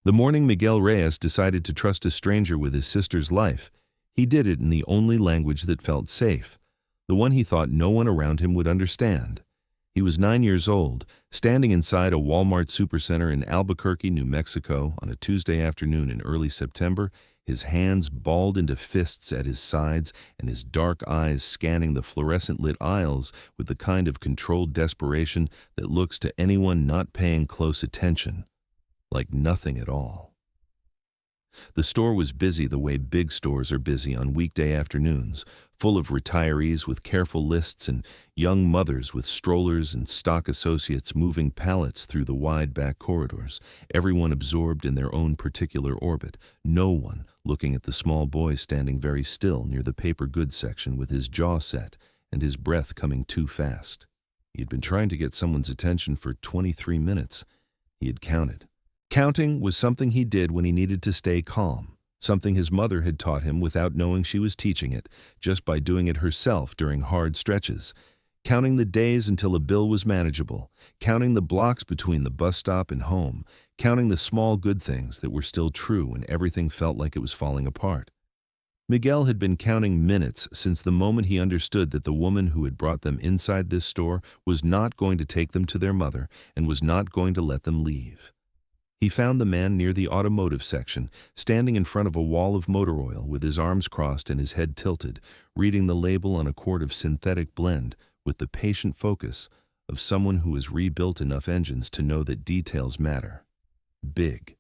The morning Miguel Reyes decided to trust a stranger with his sister's life, he did it in the only language that felt safe, the one he thought no one around him would understand. He was 9 years old, standing inside a Walmart supercenter in Albuquerque, New Mexico, on a Tuesday afternoon in early September, his hands balled into fists at his sides and his dark eyes scanning the fluorescent-lit aisles with the kind of controlled desperation that looks to anyone not paying close attention like nothing at all. The store was busy the way big stores are busy on weekday afternoons, full of retirees with careful lists and young mothers with strollers and stock associates moving pallets through the wide back corridors, everyone absorbed in their own particular orbit, no one looking at the small boy standing very still near the paper goods section with his jaw set and his breath coming too fast. He had been trying to get someone's attention for 23 minutes. He had counted. Counting was something he did when he needed to stay calm, something his mother had taught him without knowing she was teaching it, just by doing it herself during hard stretches, counting the days until a bill was manageable, counting the blocks between the bus stop and home, counting the small good things that were still true when everything felt like it was falling apart. Miguel had been counting minutes since the moment he understood that the woman who had brought them inside this store was not going to take them to their mother and was not going to let them leave. He found the man near the automotive section, standing in front of a wall of motor oil with his arms crossed and his head tilted, reading the label on a quart of synthetic blend with the patient focus of someone who has rebuilt enough engines to know that details matter. Big.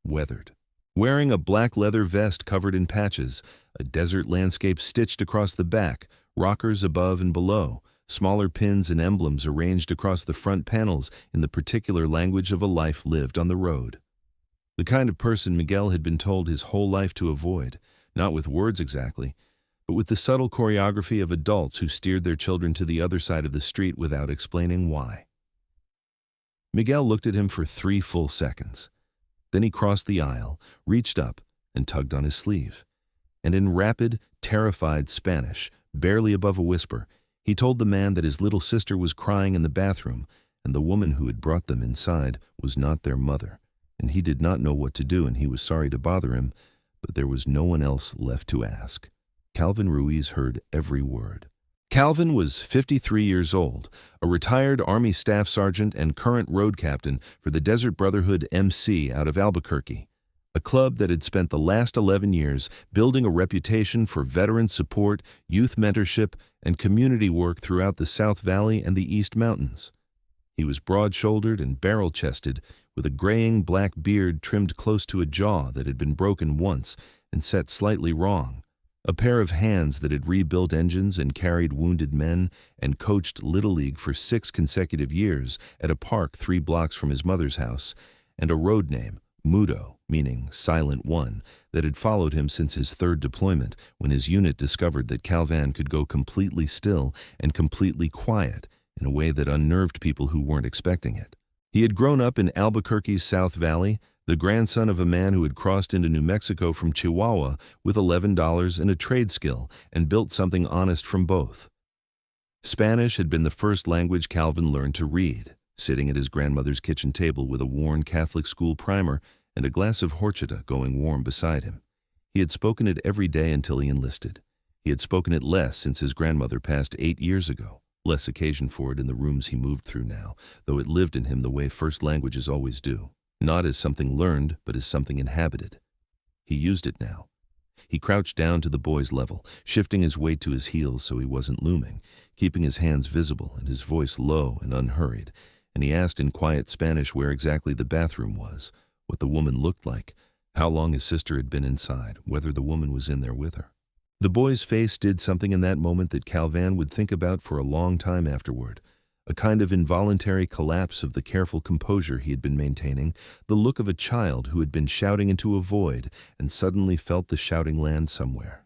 Weathered. Wearing a black leather vest covered in patches, a desert landscape stitched across the back, rockers above and below, smaller pins and emblems arranged across the front panels in the particular language of a life lived on the road. The kind of person Miguel had been told his whole life to avoid, not with words exactly, but with the subtle choreography of adults who steered their children to the other side of the street without explaining why. Miguel looked at him for 3 full seconds. Then he crossed the aisle, reached up, and tugged on his sleeve. And in rapid, terrified Spanish, barely above a whisper, he told the man that his little sister was crying in the bathroom, and the woman who had brought them inside was not their mother, and he did not know what to do, and he was sorry to bother him, but there was no one else left to ask. Calvin Ruiz heard every word. Calvin was 53 years old, a retired Army Staff Sergeant and current road captain for the Desert Brotherhood MC out of Albuquerque, a club that had spent the last 11 years building a reputation for veteran support, youth mentorship, and community work throughout the South Valley and the East Mountains. He was broad-shouldered and barrel-chested, with a graying black beard trimmed close to a jaw that had been broken once and set slightly wrong, a pair of hands that had rebuilt engines and carried wounded men and coached Little League for 6 consecutive years at a park 3 blocks from his mother's house, and a road name, Mudo, meaning Silent One, that had followed him since his 3rd deployment when his unit discovered that Calvin could go completely still and completely quiet in a way that unnerved people who weren't expecting it. He had grown up in Albuquerque's South Valley, the grandson of a man who had crossed into New Mexico from Chihuahua with $11 and a trade skill and built something honest from both. Spanish had been the first language Calvin learned to read, sitting at his grandmother's kitchen table with a worn Catholic school primer and a glass of horchata going warm beside him. He had spoken it every day until he enlisted. He had spoken it less since his grandmother passed 8 years ago, less occasion for it in the rooms he moved through now, though it lived in him the way first languages always do, not as something learned, but as something inhabited. He used it now. He crouched down to the boy's level, shifting his weight to his heels so he wasn't looming, keeping his hands visible and his voice low and unhurried, and he asked in quiet Spanish where exactly the bathroom was, what the woman looked like, how long his sister had been inside, whether the woman was in there with her. The boy's face did something in that moment that Calvin would think about for a long time afterward, a kind of involuntary collapse of the careful composure he had been maintaining, the look of a child who had been shouting into a void and suddenly felt the shouting land somewhere.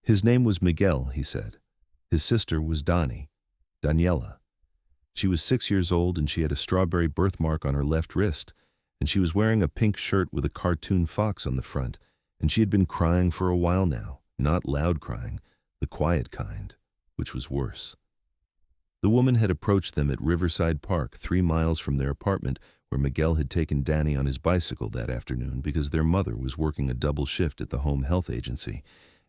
His name was Miguel, he said. His sister was Daniela. She was 6 years old and she had a strawberry birthmark on her left wrist, and she was wearing a pink shirt with a cartoon fox on the front, and she had been crying for a while now, not loud crying, the quiet kind, which was worse. The woman had approached them at Riverside Park, 3 miles from their apartment, where Miguel had taken Danny on his bicycle that afternoon because their mother was working a double shift at the home health agency,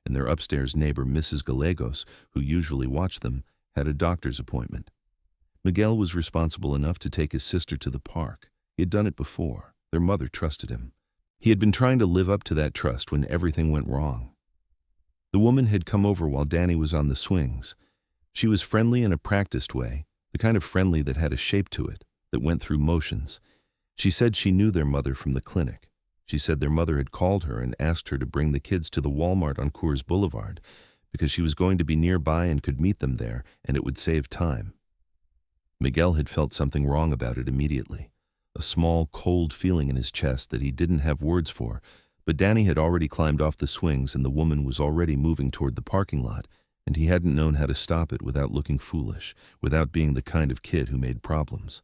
and their upstairs neighbor, Mrs. Gallegos, who usually watched them, had a doctor's appointment. Miguel was responsible enough to take his sister to the park. He had done it before. Their mother trusted him. He had been trying to live up to that trust when everything went wrong. The woman had come over while Danny was on the swings. She was friendly in a practiced way, the kind of friendly that had a shape to it, that went through motions. She said she knew their mother from the clinic. She said their mother had called her and asked her to bring the kids to the Walmart on Coors Boulevard because she was going to be nearby and could meet them there, and it would save time. Miguel had felt something wrong about it immediately, a small, cold feeling in his chest that he didn't have words for, but Danny had already climbed off the swings and the woman was already moving toward the parking lot, and he hadn't known how to stop it without looking foolish, without being the kind of kid who made problems.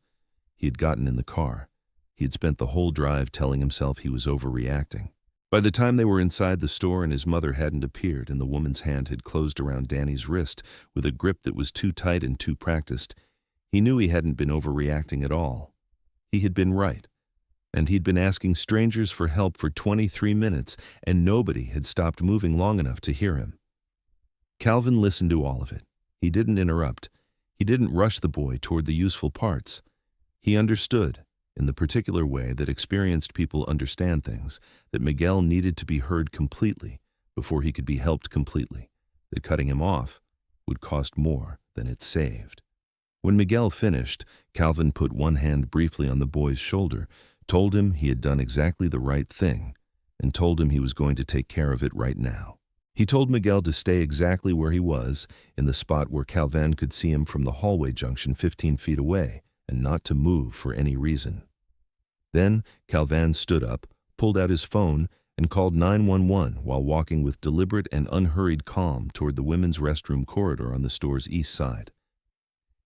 He had gotten in the car. He had spent the whole drive telling himself he was overreacting. By the time they were inside the store and his mother hadn't appeared and the woman's hand had closed around Danny's wrist with a grip that was too tight and too practiced, he knew he hadn't been overreacting at all. He had been right. And he'd been asking strangers for help for 23 minutes, and nobody had stopped moving long enough to hear him. Calvin listened to all of it. He didn't interrupt. He didn't rush the boy toward the useful parts. He understood, in the particular way that experienced people understand things, that Miguel needed to be heard completely before he could be helped completely, that cutting him off would cost more than it saved. When Miguel finished, Calvin put one hand briefly on the boy's shoulder, told him he had done exactly the right thing, and told him he was going to take care of it right now. He told Miguel to stay exactly where he was, in the spot where Calvin could see him from the hallway junction 15 feet away, and not to move for any reason. Then Calvin stood up, pulled out his phone, and called 911 while walking with deliberate and unhurried calm toward the women's restroom corridor on the store's east side.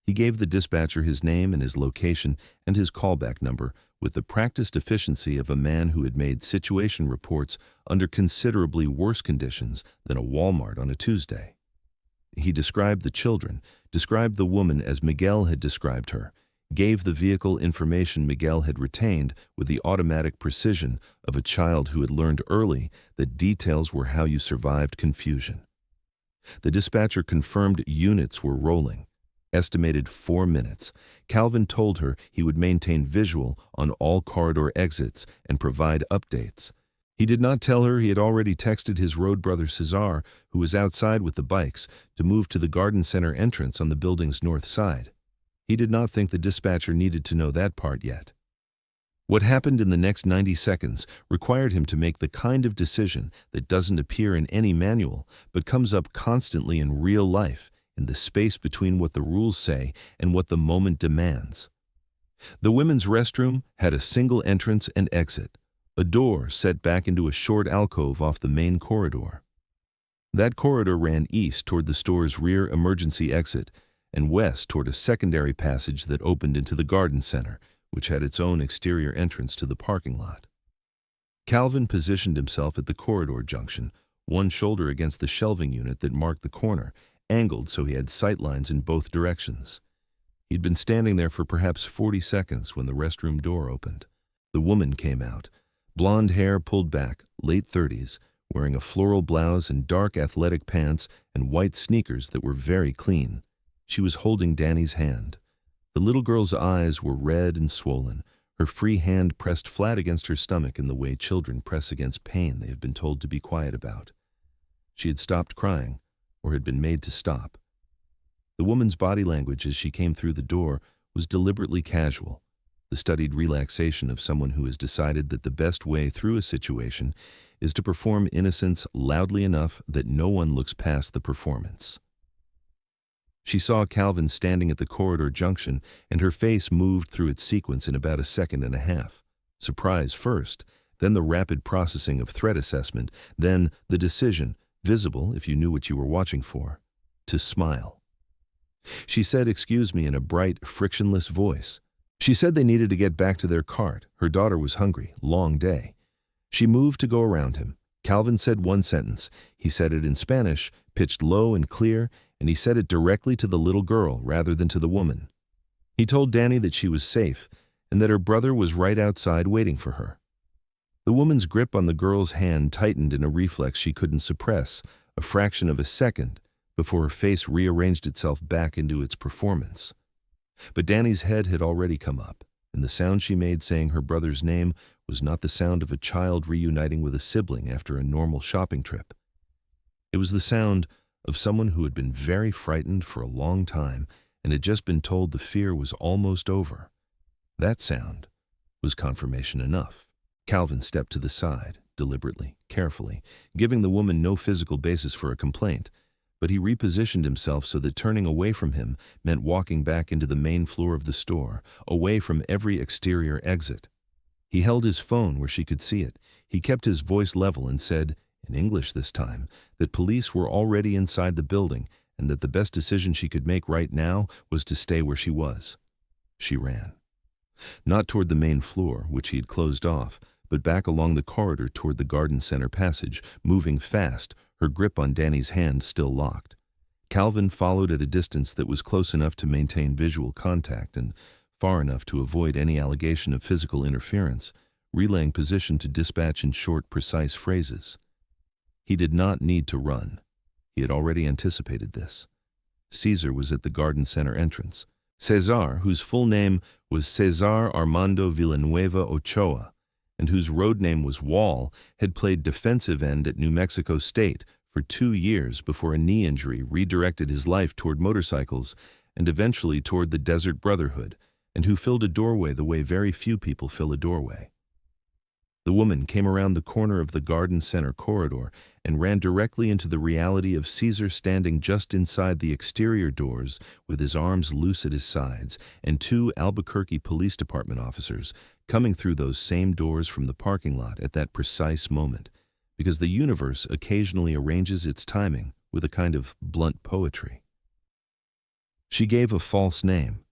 He gave the dispatcher his name and his location and his callback number with the practiced efficiency of a man who had made situation reports under considerably worse conditions than a Walmart on a Tuesday. He described the children, described the woman as Miguel had described her, gave the vehicle information Miguel had retained with the automatic precision of a child who had learned early that details were how you survived confusion. The dispatcher confirmed units were rolling. Estimated 4 minutes. Calvin told her he would maintain visual on all corridor exits and provide updates. He did not tell her he had already texted his road brother Cesar, who was outside with the bikes, to move to the garden center entrance on the building's north side. He did not think the dispatcher needed to know that part yet. What happened in the next 90 seconds required him to make the kind of decision that doesn't appear in any manual, but comes up constantly in real life, in the space between what the rules say and what the moment demands. The women's restroom had a single entrance and exit, a door set back into a short alcove off the main corridor. That corridor ran east toward the store's rear emergency exit and west toward a secondary passage that opened into the garden center, which had its own exterior entrance to the parking lot. Calvin positioned himself at the corridor junction, one shoulder against the shelving unit that marked the corner, angled so he had sight lines in both directions. He'd been standing there for perhaps 40 seconds when the restroom door opened. The woman came out, blonde hair pulled back, late 30s, wearing a floral blouse and dark athletic pants and white sneakers that were very clean. She was holding Danny's hand. The little girl's eyes were red and swollen, her free hand pressed flat against her stomach in the way children press against pain they have been told to be quiet about. She had stopped crying, or had been made to stop. The woman's body language as she came through the door was deliberately casual, the studied relaxation of someone who has decided that the best way through a situation is to perform innocence loudly enough that no one looks past the performance. She saw Calvin standing at the corridor junction, and her face moved through its sequence in about a second and a half. Surprise first, then the rapid processing of threat assessment, then the decision, visible if you knew what you were watching for, to smile. She said, "Excuse me," in a bright, frictionless voice. She said they needed to get back to their cart. Her daughter was hungry, long day. She moved to go around him. Calvin said one sentence. He said it in Spanish, pitched low and clear, and he said it directly to the little girl rather than to the woman. He told Danny that she was safe and that her brother was right outside waiting for her. The woman's grip on the girl's hand tightened in a reflex she couldn't suppress, a fraction of a second before her face rearranged itself back into its performance. But Danny's head had already come up, and the sound she made saying her brother's name was not the sound of a child reuniting with a sibling after a normal shopping trip. It was the sound of someone who had been very frightened for a long time and had just been told the fear was almost over. That sound was confirmation enough. Calvin stepped to the side, deliberately, carefully, giving the woman no physical basis for a complaint, but he repositioned himself so that turning away from him meant walking back into the main floor of the store, away from every exterior exit. He held his phone where she could see it. He kept his voice level and said, in English this time, that police were already inside the building and that the best decision she could make right now was to stay where she was. She ran. Not toward the main floor, which he had closed off, but back along the corridor toward the garden center passage, moving fast, her grip on Danny's hand still locked. Calvin followed at a distance that was close enough to maintain visual contact and far enough to avoid any allegation of physical interference, relaying position to dispatch in short, precise phrases. He did not need to run. He had already anticipated this. Caesar was at the garden center entrance. Cesar, whose full name was Cesar Armando Villanueva Ochoa, and whose road name was Wall, had played defensive end at New Mexico State for 2 years before a knee injury redirected his life toward motorcycles and eventually toward the Desert Brotherhood, and who filled a doorway the way very few people fill a doorway. The woman came around the corner of the garden center corridor and ran directly into the reality of Caesar standing just inside the exterior doors with his arms loose at his sides, and 2 Albuquerque Police Department officers coming through those same doors from the parking lot at that precise moment, because the universe occasionally arranges its timing with a kind of blunt poetry. She gave a false name.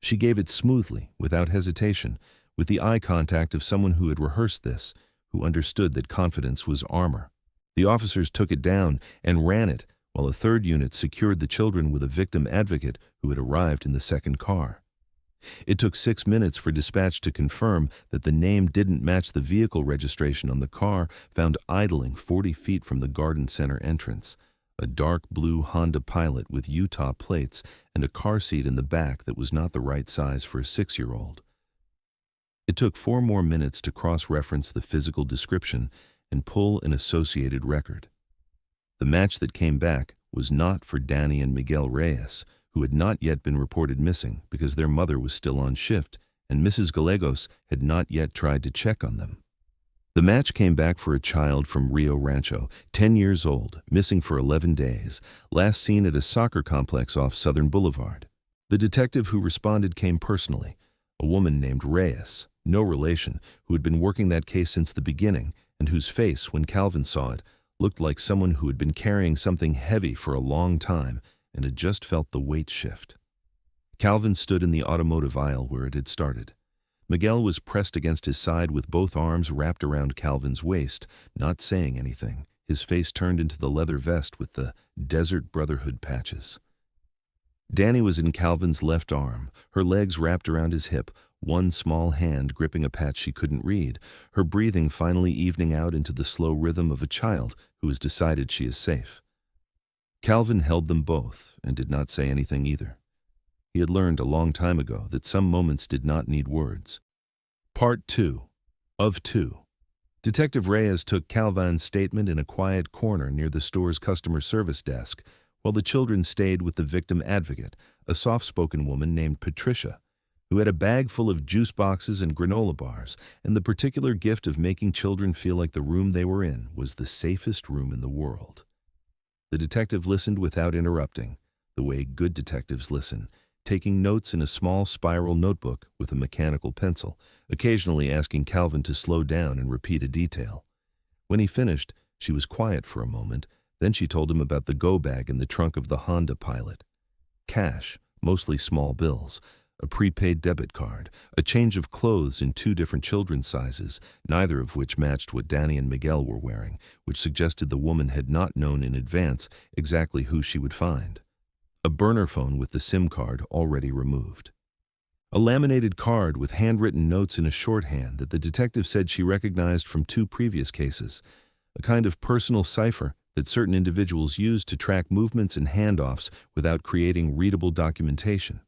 She gave it smoothly, without hesitation, with the eye contact of someone who had rehearsed this, who understood that confidence was armor. The officers took it down and ran it, while a 3rd unit secured the children with a victim advocate who had arrived in the 2nd car. It took 6 minutes for dispatch to confirm that the name didn't match the vehicle registration on the car found idling 40 feet from the garden center entrance, a dark blue Honda Pilot with Utah plates and a car seat in the back that was not the right size for a 6-year-old. It took 4 more minutes to cross-reference the physical description and pull an associated record. The match that came back was not for Danny and Miguel Reyes, who had not yet been reported missing because their mother was still on shift, and Mrs. Gallegos had not yet tried to check on them. The match came back for a child from Rio Rancho, 10 years old, missing for 11 days, last seen at a soccer complex off Southern Boulevard. The detective who responded came personally, a woman named Reyes, no relation, who had been working that case since the beginning, and whose face, when Calvin saw it, looked like someone who had been carrying something heavy for a long time and had just felt the weight shift. Calvin stood in the automotive aisle where it had started. Miguel was pressed against his side with both arms wrapped around Calvin's waist, not saying anything, his face turned into the leather vest with the Desert Brotherhood patches. Danny was in Calvin's left arm, her legs wrapped around his hip, one small hand gripping a patch she couldn't read, her breathing finally evening out into the slow rhythm of a child who has decided she is safe. Calvin held them both and did not say anything either. He had learned a long time ago that some moments did not need words. Part 2. Of 2. Detective Reyes took Calvin's statement in a quiet corner near the store's customer service desk, while the children stayed with the victim advocate, a soft-spoken woman named Patricia, who had a bag full of juice boxes and granola bars, and the particular gift of making children feel like the room they were in was the safest room in the world. The detective listened without interrupting, the way good detectives listen, taking notes in a small spiral notebook with a mechanical pencil, occasionally asking Calvin to slow down and repeat a detail. When he finished, she was quiet for a moment, then she told him about the go bag in the trunk of the Honda Pilot. Cash, mostly small bills, a prepaid debit card, a change of clothes in 2 different children's sizes, neither of which matched what Danny and Miguel were wearing, which suggested the woman had not known in advance exactly who she would find. a burner phone with the SIM card already removed. A laminated card with handwritten notes in a shorthand that the detective said she recognized from 2 previous cases, a kind of personal cipher that certain individuals used to track movements and handoffs without creating readable documentation.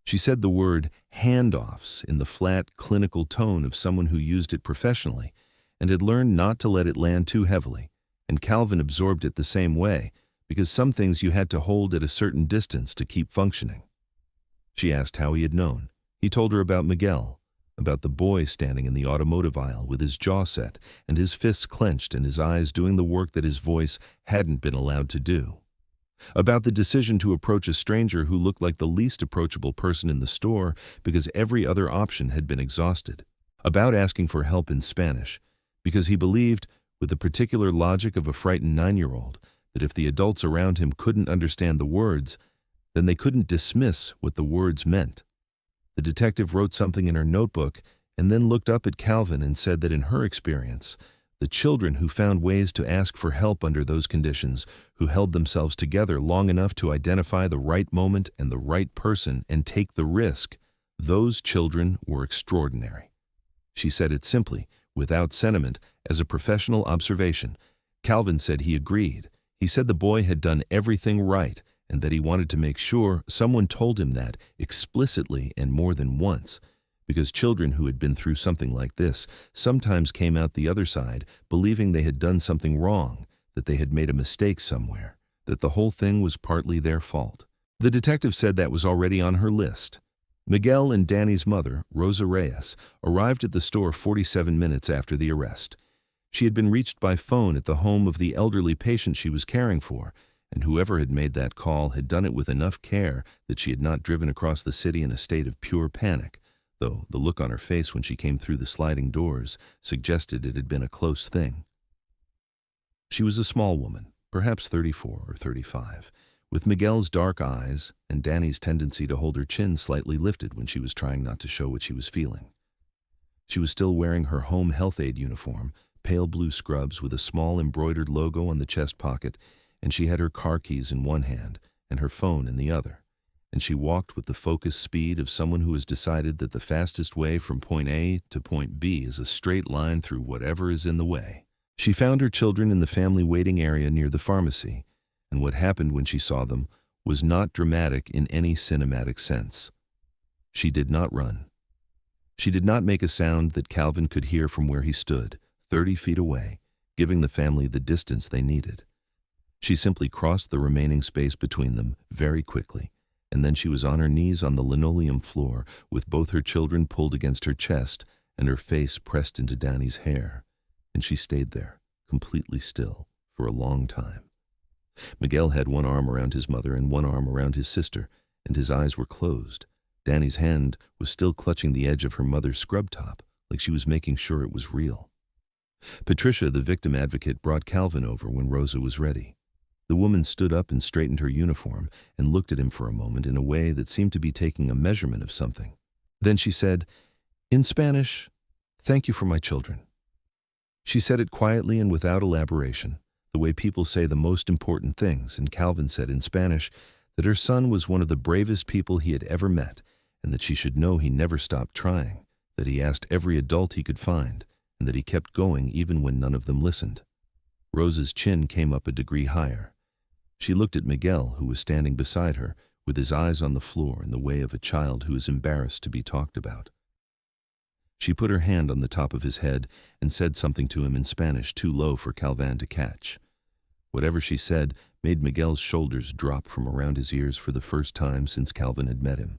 She said the word handoffs in the flat, clinical tone of someone who used it professionally and had learned not to let it land too heavily, and Calvin absorbed it the same way because some things you had to hold at a certain distance to keep functioning. She asked how he had known. He told her about Miguel, about the boy standing in the automotive aisle with his jaw set and his fists clenched and his eyes doing the work that his voice hadn't been allowed to do. About the decision to approach a stranger who looked like the least approachable person in the store because every other option had been exhausted. About asking for help in Spanish, because he believed, with the particular logic of a frightened 9-year-old, that if the adults around him couldn't understand the words, then they couldn't dismiss what the words meant. The detective wrote something in her notebook and then looked up at Calvin and said that in her experience, the children who found ways to ask for help under those conditions, who held themselves together long enough to identify the right moment and the right person and take the risk, those children were extraordinary. She said it simply, without sentiment, as a professional observation. Calvin said he agreed. He said the boy had done everything right and that he wanted to make sure someone told him that explicitly and more than once, because children who had been through something like this sometimes came out the other side believing they had done something wrong, that they had made a mistake somewhere, that the whole thing was partly their fault. The detective said that was already on her list. Miguel and Danny's mother, Rosa Reyes, arrived at the store 47 minutes after the arrest. She had been reached by phone at the home of the elderly patient she was caring for, and whoever had made that call had done it with enough care that she had not driven across the city in a state of pure panic, though the look on her face when she came through the sliding doors suggested it had been a close thing. She was a small woman, perhaps 34 or 35, with Miguel's dark eyes and Danny's tendency to hold her chin slightly lifted when she was trying not to show what she was feeling. She was still wearing her home health aide uniform, pale blue scrubs with a small embroidered logo on the chest pocket, and she had her car keys in one hand and her phone in the other, and she walked with the focused speed of someone who has decided that the fastest way from point A to point B is a straight line through whatever is in the way. She found her children in the family waiting area near the pharmacy, and what happened when she saw them was not dramatic in any cinematic sense. She did not run. She did not make a sound that Calvin could hear from where he stood, 30 feet away, giving the family the distance they needed. She simply crossed the remaining space between them very quickly, and then she was on her knees on the linoleum floor with both her children pulled against her chest and her face pressed into Danny's hair, and she stayed there, completely still, for a long time. Miguel had one arm around his mother and one arm around his sister, and his eyes were closed. Danny's hand was still clutching the edge of her mother's scrub top, like she was making sure it was real. Patricia, the victim advocate, brought Calvin over when Rosa was ready. The woman stood up and straightened her uniform and looked at him for a moment in a way that seemed to be taking a measurement of something. Then she said, in Spanish, "Thank you for my children." She said it quietly and without elaboration, the way people say the most important things, and Calvin said in Spanish that her son was one of the bravest people he had ever met, and that she should know he never stopped trying, that he asked every adult he could find, and that he kept going even when none of them listened. Rosa's chin came up a degree higher. She looked at Miguel, who was standing beside her, with his eyes on the floor in the way of a child who is embarrassed to be talked about. She put her hand on the top of his head and said something to him in Spanish too low for Calvin to catch. Whatever she said made Miguel's shoulders drop from around his ears for the first time since Calvin had met him.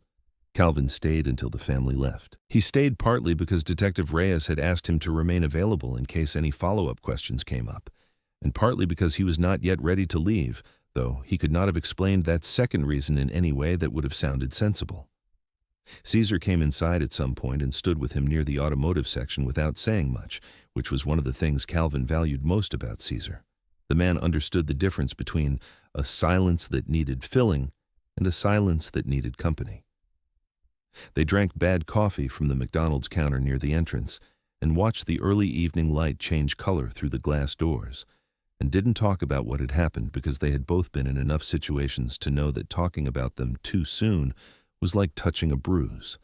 Calvin stayed until the family left. He stayed partly because Detective Reyes had asked him to remain available in case any follow-up questions came up, and partly because he was not yet ready to leave, though he could not have explained that second reason in any way that would have sounded sensible. Caesar came inside at some point and stood with him near the automotive section without saying much, which was one of the things Calvin valued most about Caesar. The man understood the difference between a silence that needed filling and a silence that needed company. They drank bad coffee from the McDonald's counter near the entrance and watched the early evening light change color through the glass doors. and didn't talk about what had happened because they had both been in enough situations to know that talking about them too soon was like touching a bruise.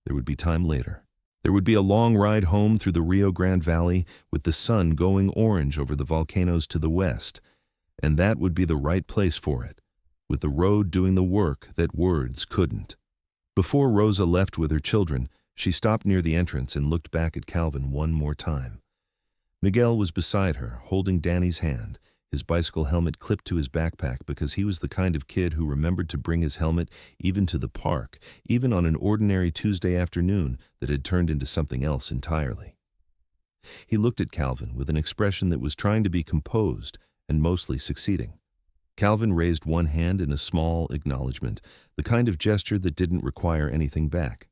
There would be time later. There would be a long ride home through the Rio Grande Valley with the sun going orange over the volcanoes to the west, and that would be the right place for it, with the road doing the work that words couldn't. Before Rosa left with her children, she stopped near the entrance and looked back at Calvin one more time. Miguel was beside her, holding Danny's hand, his bicycle helmet clipped to his backpack because he was the kind of kid who remembered to bring his helmet even to the park, even on an ordinary Tuesday afternoon that had turned into something else entirely. He looked at Calvin with an expression that was trying to be composed and mostly succeeding. Calvin raised one hand in a small acknowledgement, the kind of gesture that didn't require anything back.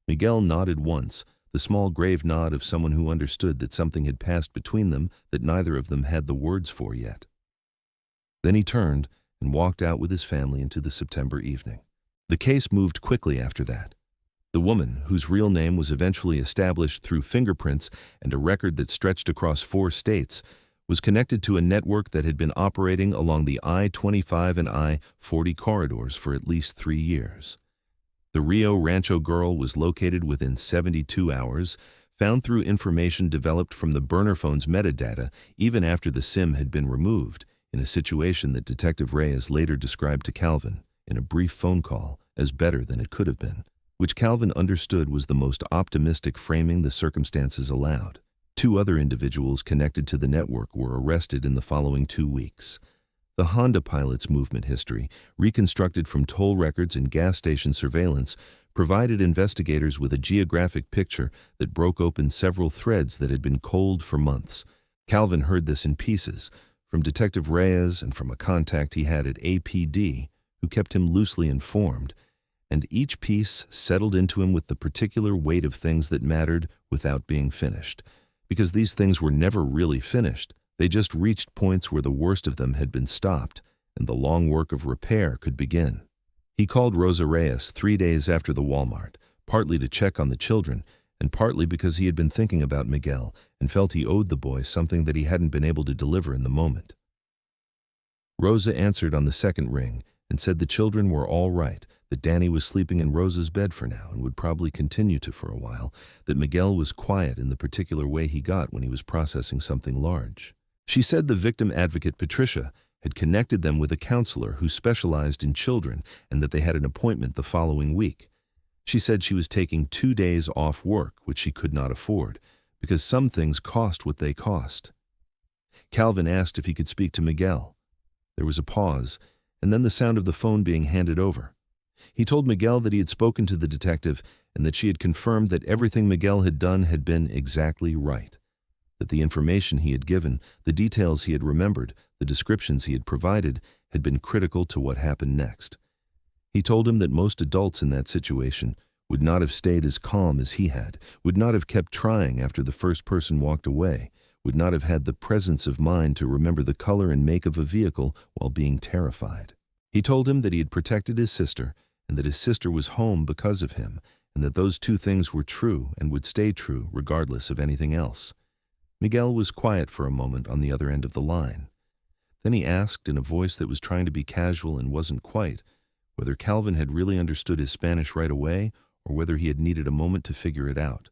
Miguel nodded once, the small grave nod of someone who understood that something had passed between them that neither of them had the words for yet. Then he turned and walked out with his family into the September evening. The case moved quickly after that. The woman, whose real name was eventually established through fingerprints and a record that stretched across 4 states, was connected to a network that had been operating along the I-25 and I-40 corridors for at least 3 years. The Rio Rancho girl was located within 72 hours, found through information developed from the burner phone's metadata even after the SIM had been removed, in a situation that Detective Reyes later described to Calvin, in a brief phone call, as better than it could have been, which Calvin understood was the most optimistic framing the circumstances allowed. 2 other individuals connected to the network were arrested in the following 2 weeks. The Honda pilot's movement history, reconstructed from toll records and gas station surveillance, provided investigators with a geographic picture that broke open several threads that had been cold for months. Calvin heard this in pieces, from Detective Reyes and from a contact he had at APD, who kept him loosely informed, and each piece settled into him with the particular weight of things that mattered without being finished, because these things were never really finished. They just reached points where the worst of them had been stopped, and the long work of repair could begin. He called Rosa Reyes 3 days after the Walmart, partly to check on the children, and partly because he had been thinking about Miguel and felt he owed the boy something that he hadn't been able to deliver in the moment. Rosa answered on the second ring and said the children were all right, that Danny was sleeping in Rosa's bed for now and would probably continue to for a while, that Miguel was quiet in the particular way he got when he was processing something large. She said the victim advocate, Patricia, had connected them with a counselor who specialized in children and that they had an appointment the following week. She said she was taking 2 days off work, which she could not afford, because some things cost what they cost. Calvin asked if he could speak to Miguel. There was a pause, and then the sound of the phone being handed over. He told Miguel that he had spoken to the detective and that she had confirmed that everything Miguel had done had been exactly right, that the information he had given, the details he had remembered, the descriptions he had provided, had been critical to what happened next. He told him that most adults in that situation would not have stayed as calm as he had, would not have kept trying after the first person walked away, would not have had the presence of mind to remember the color and make of a vehicle while being terrified. He told him that he had protected his sister and that his sister was home because of him, and that those 2 things were true and would stay true regardless of anything else. Miguel was quiet for a moment on the other end of the line. Then he asked, in a voice that was trying to be casual and wasn't quite, whether Calvin had really understood his Spanish right away or whether he had needed a moment to figure it out.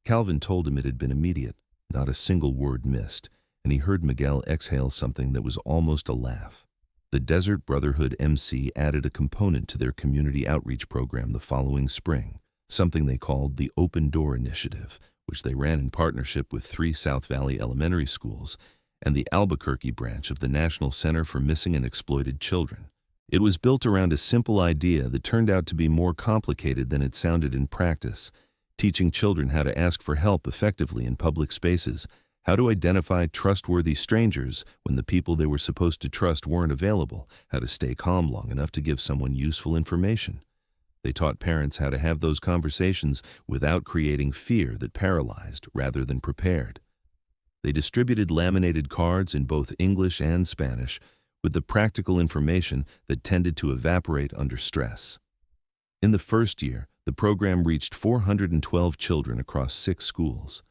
Calvin told him it had been immediate, not a single word missed, and he heard Miguel exhale something that was almost a laugh. The Desert Brotherhood MC added a component to their community outreach program the following spring, something they called the Open Door Initiative, which they ran in partnership with 3 South Valley elementary schools and the Albuquerque branch of the National Center for Missing and Exploited Children. It was built around a simple idea that turned out to be more complicated than it sounded in practice, teaching children how to ask for help effectively in public spaces, how to identify trustworthy strangers when the people they were supposed to trust weren't available, how to stay calm long enough to give someone useful information. They taught parents how to have those conversations without creating fear that paralyzed rather than prepared. They distributed laminated cards in both English and Spanish with the practical information that tended to evaporate under stress. In the first year, the program reached 412 children across 6 schools.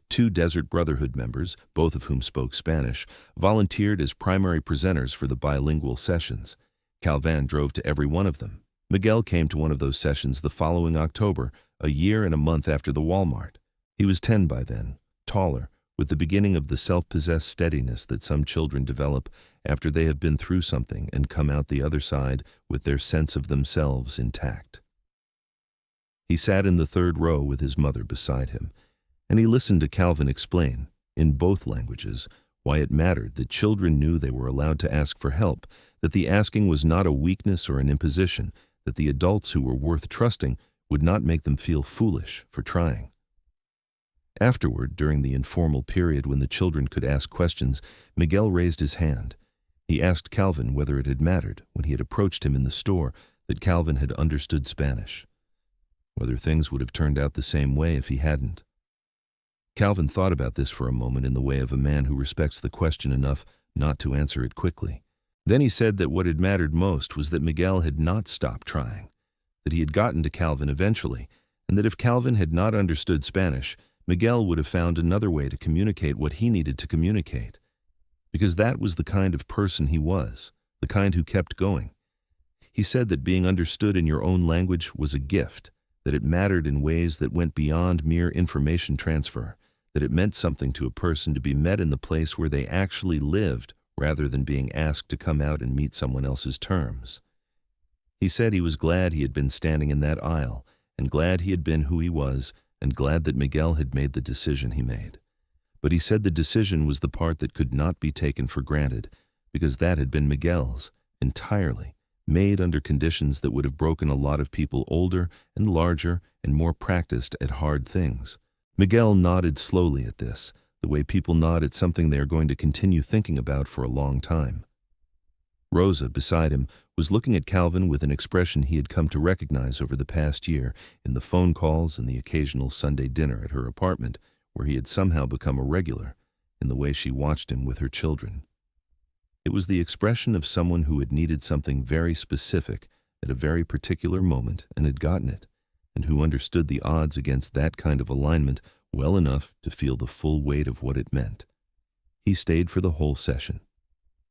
Two Desert Brotherhood members, both of whom spoke Spanish, volunteered as primary presenters for the bilingual sessions. Calvin drove to every one of them. Miguel came to one of those sessions the following October, a year and a month after the Walmart. He was 10 by then, taller, with the beginning of the self-possessed steadiness that some children develop after they have been through something and come out the other side with their sense of themselves intact. He sat in the third row with his mother beside him, and he listened to Calvin explain, in both languages, why it mattered that children knew they were allowed to ask for help, that the asking was not a weakness or an imposition, that the adults who were worth trusting would not make them feel foolish for trying. Afterward, during the informal period when the children could ask questions, Miguel raised his hand. He asked Calvin whether it had mattered, when he had approached him in the store, that Calvin had understood Spanish, whether things would have turned out the same way if he hadn't. Calvin thought about this for a moment in the way of a man who respects the question enough not to answer it quickly. Then he said that what had mattered most was that Miguel had not stopped trying, that he had gotten to Calvin eventually, and that if Calvin had not understood Spanish, Miguel would have found another way to communicate what he needed to communicate, because that was the kind of person he was, the kind who kept going. He said that being understood in your own language was a gift, that it mattered in ways that went beyond mere information transfer, that it meant something to a person to be met in the place where they actually lived rather than being asked to come out and meet someone else's terms. He said he was glad he had been standing in that aisle, and glad he had been who he was, and glad that Miguel had made the decision he made. But he said the decision was the part that could not be taken for granted, because that had been Miguel's, entirely, made under conditions that would have broken a lot of people older and larger and more practiced at hard things. Miguel nodded slowly at this, the way people nod at something they are going to continue thinking about for a long time. Rosa, beside him, was looking at Calvin with an expression he had come to recognize over the past year in the phone calls and the occasional Sunday dinner at her apartment, where he had somehow become a regular, in the way she watched him with her children. It was the expression of someone who had needed something very specific at a very particular moment and had gotten it, and who understood the odds against that kind of alignment well enough to feel the full weight of what it meant. He stayed for the whole session.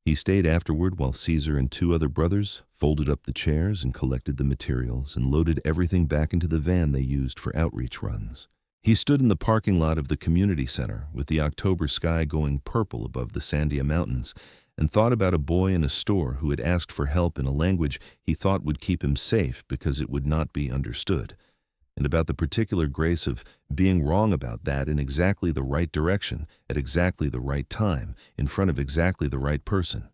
He stayed afterward while Caesar and two other brothers folded up the chairs and collected the materials and loaded everything back into the van they used for outreach runs. He stood in the parking lot of the community center with the October sky going purple above the Sandia Mountains and thought about a boy in a store who had asked for help in a language he thought would keep him safe because it would not be understood, and about the particular grace of being wrong about that in exactly the right direction, at exactly the right time, in front of exactly the right person.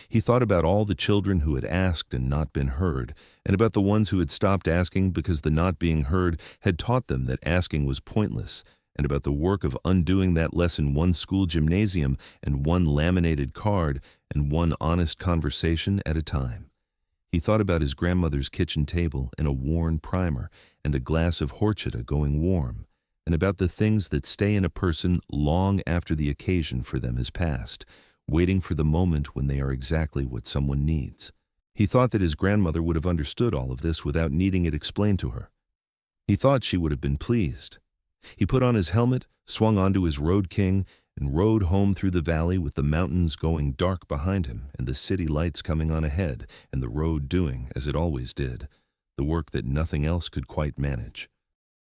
He thought about all the children who had asked and not been heard, and about the ones who had stopped asking because the not being heard had taught them that asking was pointless, and about the work of undoing that lesson one school gymnasium and one laminated card and one honest conversation at a time. He thought about his grandmother's kitchen table and a worn primer and a glass of horchata going warm, and about the things that stay in a person long after the occasion for them has passed, waiting for the moment when they are exactly what someone needs. He thought that his grandmother would have understood all of this without needing it explained to her. He thought she would have been pleased. He put on his helmet, swung onto his Road King, and rode home through the valley with the mountains going dark behind him and the city lights coming on ahead and the road doing, as it always did, the work that nothing else could quite manage.